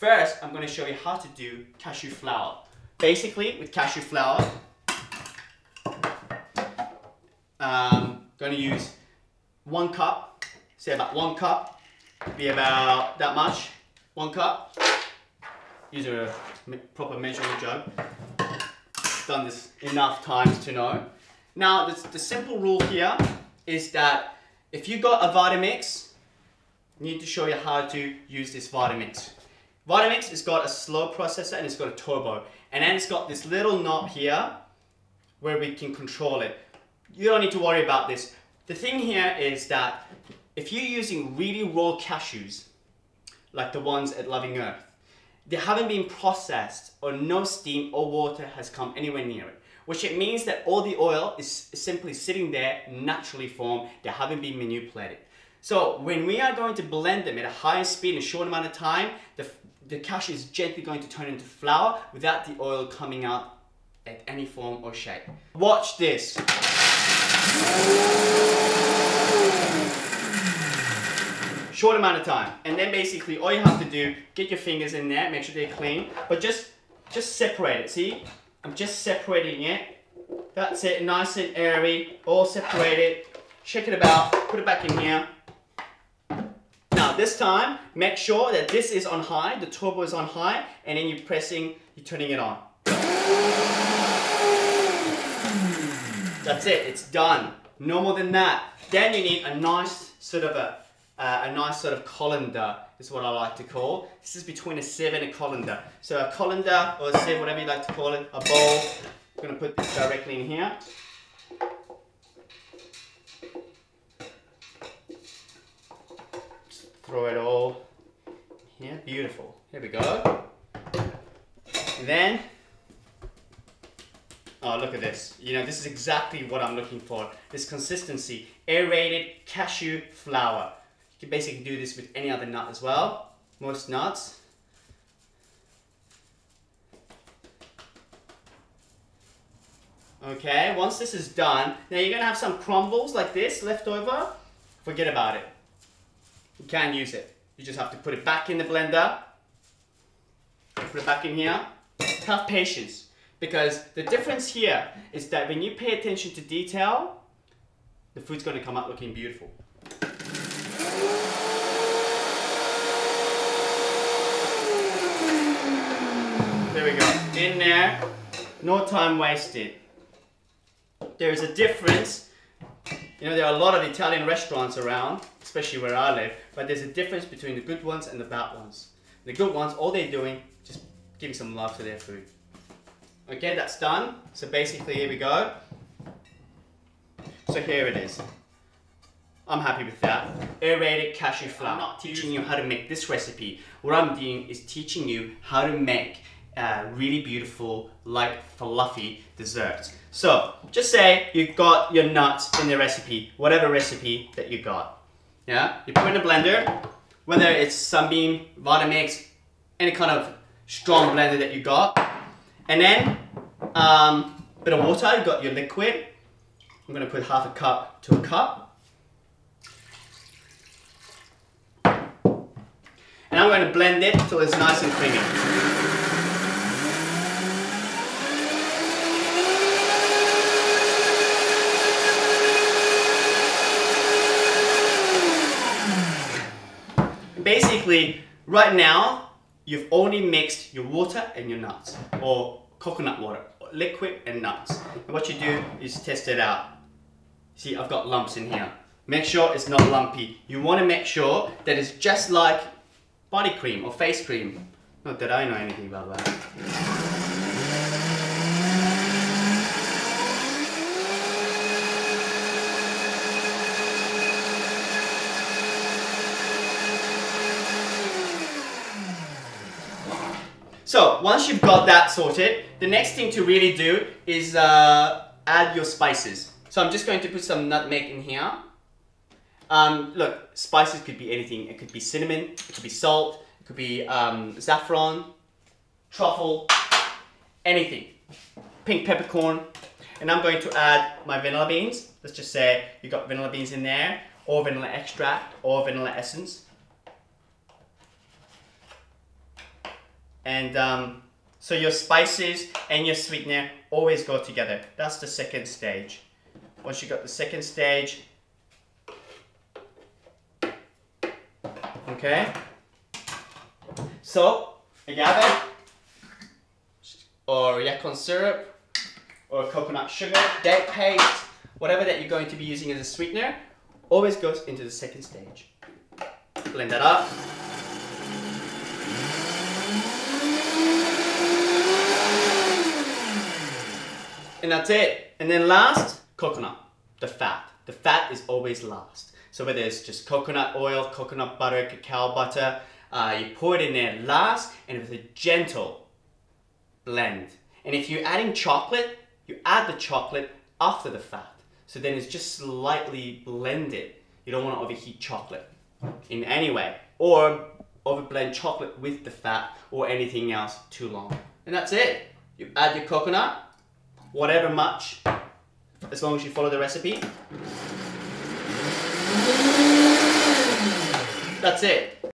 first, I'm going to show you how to do cashew flour. Basically, with cashew flour, I'm going to use 1 cup, say about 1 cup, be about that much, 1 cup. Use a proper measuring jug. Done this enough times to know. Now, the simple rule here is that if you got a Vitamix, I need to show you how to use this Vitamix. Vitamix has got a slow processor and it's got a turbo. And then it's got this little knob here where we can control it. You don't need to worry about this. The thing here is that if you're using really raw cashews, like the ones at Loving Earth, they haven't been processed or no steam or water has come anywhere near it. Which it means that all the oil is simply sitting there naturally formed. They haven't been manipulated. So when we are going to blend them at a high speed in a short amount of time, the cashew is gently going to turn into flour without the oil coming out at any form or shape. Watch this. Short amount of time. And then basically all you have to do, get your fingers in there, make sure they're clean, but just separate it, see? I'm just separating it. That's it, nice and airy, all separated. Shake it about, put it back in here. Now this time, make sure that this is on high, the turbo is on high, and then you're turning it on. That's it, it's done. No more than that. Then you need a nice sort of colander, is what I like to call. This is between a sieve and a colander. So a colander or a sieve, whatever you like to call it, a bowl. I'm going to put this directly in here. Just throw it all here. Beautiful. Here we go. And then, oh, look at this. You know, this is exactly what I'm looking for. This consistency. Aerated cashew flour. You can basically do this with any other nut as well. Most nuts. Okay, once this is done, now you're going to have some crumbles like this left over. Forget about it. You can't use it. You just have to put it back in the blender. Put it back in here. Have patience. Because the difference here is that when you pay attention to detail, the food's going to come out looking beautiful. There we go. In there. No time wasted. There's a difference. You know, there are a lot of Italian restaurants around, especially where I live, but there's a difference between the good ones and the bad ones. The good ones, all they're doing, just giving some love to their food. Okay, that's done. So basically, here we go. So here it is. I'm happy with that. Aerated cashew flour. I'm not teaching you how to make this recipe. What I'm doing is teaching you how to make really beautiful, light, fluffy desserts. So, just say you've got your nuts in the recipe, whatever recipe that you got. Yeah, you put in a blender, whether it's Sunbeam, Vitamix, any kind of strong blender that you got. And then, bit of water, you got your liquid. I'm gonna put half a cup to a cup. And I'm gonna blend it till it's nice and creamy. Basically, right now, you've only mixed your water and your nuts, or coconut water, or liquid and nuts. And what you do is test it out. See, I've got lumps in here. Make sure it's not lumpy. You want to make sure that it's just like body cream or face cream. Not that I know anything about that. So once you've got that sorted, the next thing to really do is add your spices. So I'm just going to put some nutmeg in here. Look, spices could be anything. It could be cinnamon, it could be salt, it could be saffron, truffle, anything. Pink peppercorn. And I'm going to add my vanilla beans. Let's just say you got vanilla beans in there, or vanilla extract, or vanilla essence. And so your spices and your sweetener always go together. That's the second stage. Once you got the second stage, okay, so agave or yacon syrup or coconut sugar, date paste, whatever that you're going to be using as a sweetener, always goes into the second stage. Blend that up. And that's it. And then last, coconut, the fat. The fat is always last. So whether it's just coconut oil, coconut butter, cacao butter, you pour it in there last and with a gentle blend. And if you're adding chocolate, you add the chocolate after the fat. So then it's just slightly blended. You don't want to overheat chocolate in any way or overblend chocolate with the fat or anything else too long. And that's it. You add your coconut, whatever much, as long as you follow the recipe. That's it.